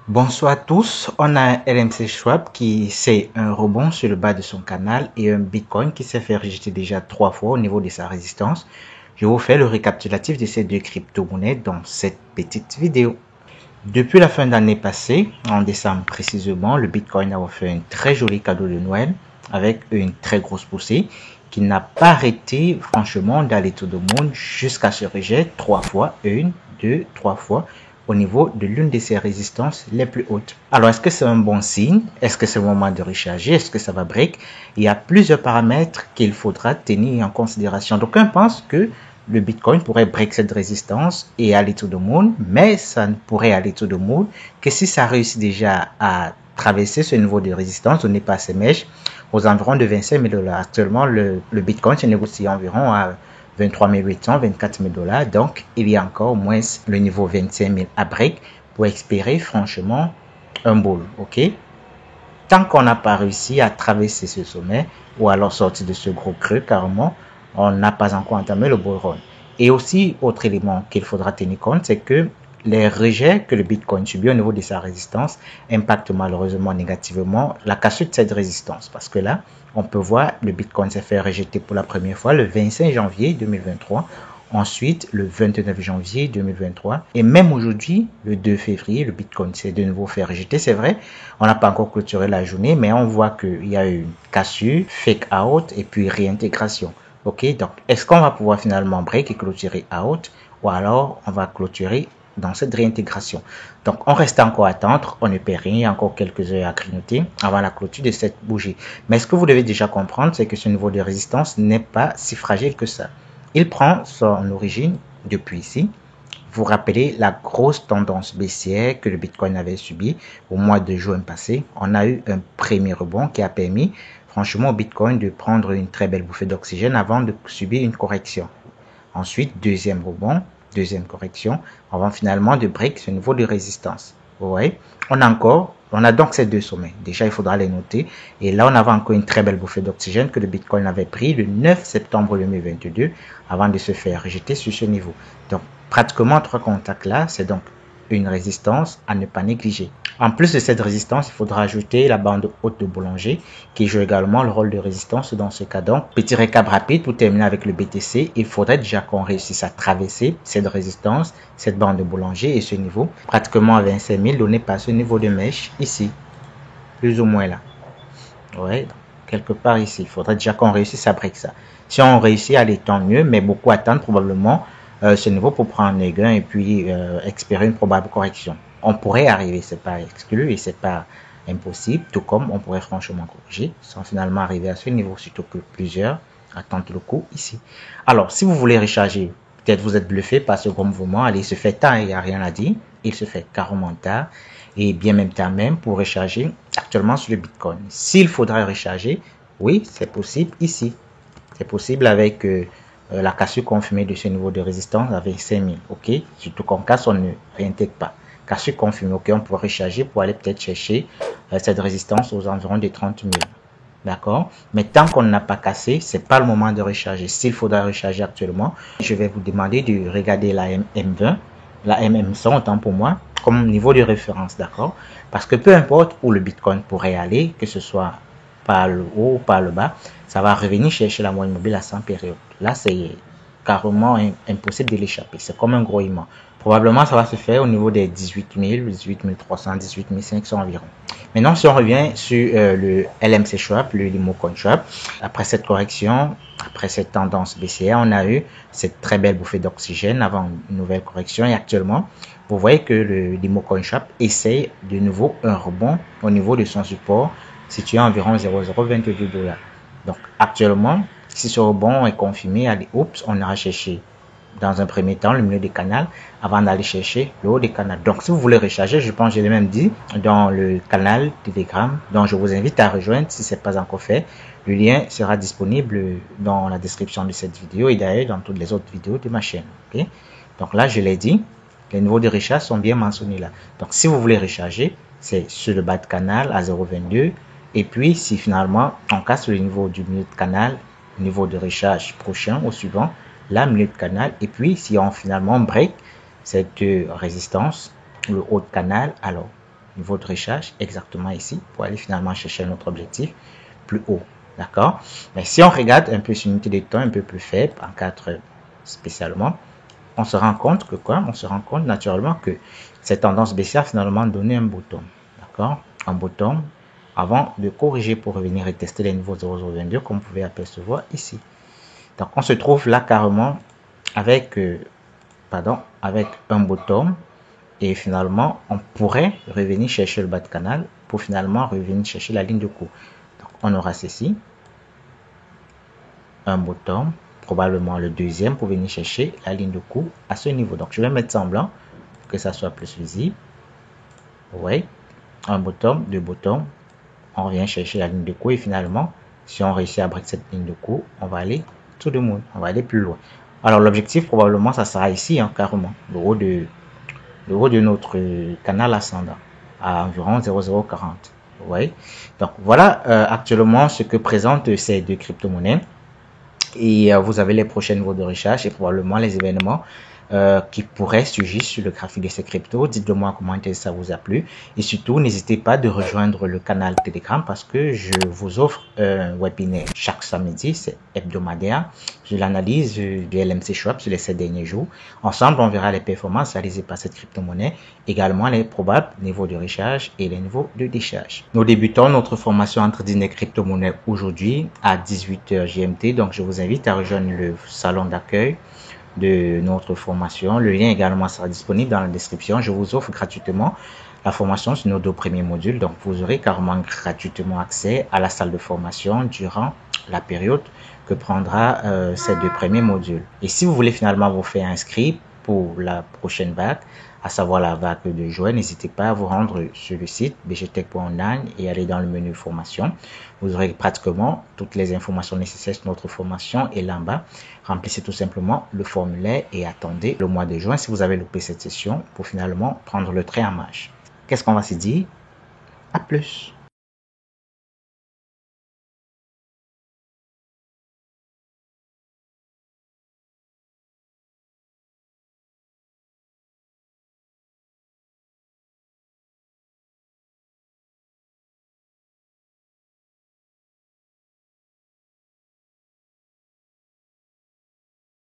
Bonsoir à tous, on a un LMC Schwab qui c'est un rebond sur le bas de son canal et un Bitcoin qui s'est fait rejeter déjà 3 fois au niveau de sa résistance. Je vous fais le récapitulatif de ces deux crypto-monnaies dans cette petite vidéo. Depuis la fin d'année passée, en décembre précisément, le Bitcoin a offert un très joli cadeau de Noël avec une très grosse poussée qui n'a pas arrêté franchement d'aller tout le monde jusqu'à se rejeter 3 fois, 1, 2, 3 fois au niveau de l'une de ses résistances les plus hautes. Alors, est-ce que c'est un bon signe? Est-ce que c'est le moment de recharger? Est-ce que ça va break? Il y a plusieurs paramètres qu'il faudra tenir en considération. D'aucuns pensent que le Bitcoin pourrait break cette résistance et aller to the moon, mais ça ne pourrait aller to the moon que si ça réussit déjà à traverser ce niveau de résistance, on n'est pas ces mèches, aux environs de 25 000 $. Actuellement, le Bitcoin se négocie environ à 23 800, 24 000 $. Donc, il y a encore au moins le niveau 25 000 à break pour espérer franchement un bull. OK? Tant qu'on n'a pas réussi à traverser ce sommet ou alors sortir de ce gros creux carrément, on n'a pas encore entamé le bull run. Et aussi, autre élément qu'il faudra tenir compte, c'est que les rejets que le Bitcoin subit au niveau de sa résistance impactent malheureusement négativement la cassure de cette résistance. Parce que là, on peut voir le Bitcoin s'est fait rejeter pour la première fois le 25 janvier 2023. Ensuite, le 29 janvier 2023. Et même aujourd'hui, le 2 février, le Bitcoin s'est de nouveau fait rejeter. C'est vrai, on n'a pas encore clôturé la journée, mais on voit qu'il y a eu une cassure, fake out et puis réintégration. Ok, donc est-ce qu'on va pouvoir finalement break et clôturer out ou alors on va clôturer dans cette réintégration? Donc on reste encore à attendre, on ne perd rien, il y a encore quelques heures à grignoter avant la clôture de cette bougie. Mais ce que vous devez déjà comprendre, c'est que ce niveau de résistance n'est pas si fragile que ça. Il prend son origine depuis ici. Vous rappelez la grosse tendance baissière que le Bitcoin avait subi au mois de juin passé. On a eu un premier rebond qui a permis franchement au Bitcoin de prendre une très belle bouffée d'oxygène avant de subir une correction. Ensuite, deuxième rebond, deuxième correction, avant finalement de break ce niveau de résistance. Vous voyez, on a donc ces deux sommets. Déjà, il faudra les noter. Et là, on avait encore une très belle bouffée d'oxygène que le Bitcoin avait pris le 9 septembre 2022 avant de se faire rejeter sur ce niveau. Donc, pratiquement trois contacts là, c'est donc une résistance à ne pas négliger. En plus de cette résistance, il faudra ajouter la bande haute de Bollinger qui joue également le rôle de résistance dans ce cas. Donc, petit récap rapide pour terminer avec le BTC, il faudrait déjà qu'on réussisse à traverser cette résistance, cette bande de Bollinger et ce niveau, pratiquement à 25 000 donné par ce niveau de mèche ici, plus ou moins là. Ouais, quelque part ici, il faudrait déjà qu'on réussisse à break ça. Si on réussit à aller tant mieux, mais beaucoup attendent probablement ce niveau pour prendre les gains et puis espérer une probable correction. On pourrait arriver, c'est pas exclu et c'est pas impossible, tout comme on pourrait franchement corriger sans finalement arriver à ce niveau, surtout que plusieurs attendent le coup ici. Alors, si vous voulez recharger, peut-être vous êtes bluffé par ce gros mouvement, allez, il se fait tard, il n'y a rien à dire, il se fait carrément tard et bien même tard même pour recharger actuellement sur le Bitcoin. S'il faudra recharger, oui, c'est possible ici. C'est possible avec la cassure confirmée de ce niveau de résistance avec 5000, ok? Surtout qu'en casse, on ne réintègre pas. Cassure confirmée, ok? On pourrait recharger pour aller peut-être chercher cette résistance aux environs des 30 000. D'accord? Mais tant qu'on n'a pas cassé, c'est pas le moment de recharger. S'il faudra recharger actuellement, je vais vous demander de regarder la MM20, la MM100 autant pour moi, comme niveau de référence, d'accord? Parce que peu importe où le Bitcoin pourrait aller, que ce soit par le haut ou par le bas, ça va revenir chercher la moyenne mobile à 100 périodes. Là, c'est carrément impossible de l'échapper. C'est comme un gros aimant. Probablement, ça va se faire au niveau des 18 000, 18 300, 18 500 environ. Maintenant, si on revient sur le LMC Schwab, le Limo Coin Schwab, après cette correction, après cette tendance baissière, on a eu cette très belle bouffée d'oxygène avant une nouvelle correction. Et actuellement, vous voyez que le Limo Coin Schwab essaye de nouveau un rebond au niveau de son support situé à environ 0,022 $. Donc, actuellement, si ce rebond est confirmé, allez, oups, on ira chercher dans un premier temps le milieu du canal avant d'aller chercher le haut du canal. Donc, si vous voulez recharger, je pense que je l'ai même dit dans le canal Telegram, dont je vous invite à rejoindre si ce n'est pas encore fait. Le lien sera disponible dans la description de cette vidéo et d'ailleurs dans toutes les autres vidéos de ma chaîne. Okay? Donc là, je l'ai dit, les niveaux de recharge sont bien mentionnés là. Donc, si vous voulez recharger, c'est sur le bas de canal à 0,22. Et puis, si finalement on casse le niveau du milieu de canal, niveau de recharge prochain au suivant, la milieu de canal, et puis si on finalement break cette résistance, le haut de canal, alors niveau de recherche exactement ici pour aller finalement chercher notre objectif plus haut. D'accord? Mais si on regarde un peu sur une unité de temps un peu plus faible, en 4 spécialement, on se rend compte que quoi? On se rend compte naturellement que cette tendance baissière a finalement donné un bottom. D'accord? Un bottom avant de corriger pour revenir et tester les niveaux 0,022 comme vous pouvez apercevoir ici. Donc on se trouve là carrément avec, avec un bottom et finalement on pourrait revenir chercher le bas de canal pour finalement revenir chercher la ligne de cours. Donc on aura ceci, un bottom, probablement le deuxième pour venir chercher la ligne de cours à ce niveau. Donc je vais mettre ça en blanc pour que ça soit plus visible. Oui, un bottom, deux bottoms, on revient chercher la ligne de cours et finalement si on réussit à break cette ligne de cours, on va aller tout le monde, on va aller plus loin. Alors l'objectif probablement ça sera ici, hein, carrément, le haut de notre canal ascendant à environ 0,040. Ouais. Donc voilà actuellement ce que présentent ces deux crypto-monnaies. Et vous avez les prochains niveaux de recherche et probablement les événements qui pourraient surgir sur le graphique de ces cryptos. Dites-le moi en commentaire si ça vous a plu. Et surtout, n'hésitez pas de rejoindre le canal Telegram parce que je vous offre un webinaire chaque samedi, c'est hebdomadaire, sur l'analyse du LMC Swap sur les 7 derniers jours. Ensemble, on verra les performances réalisées par cette crypto-monnaie, également les probables niveaux de recharge et les niveaux de décharge. Nous débutons notre formation entre trading des crypto-monnaies aujourd'hui à 18h GMT. Donc, je vous invite à rejoindre le salon d'accueil de notre formation. Le lien également sera disponible dans la description. Je vous offre gratuitement la formation sur nos 2 premiers modules. Donc, vous aurez carrément gratuitement accès à la salle de formation durant la période que prendra ces 2 premiers modules. Et si vous voulez finalement vous faire inscrire pour la prochaine vague, à savoir la vague de juin, n'hésitez pas à vous rendre sur le site bgtech.online et aller dans le menu formation. Vous aurez pratiquement toutes les informations nécessaires sur notre formation et là en bas, remplissez tout simplement le formulaire et attendez le mois de juin si vous avez loupé cette session pour finalement prendre le train en marche. Qu'est-ce qu'on va se dire? À plus!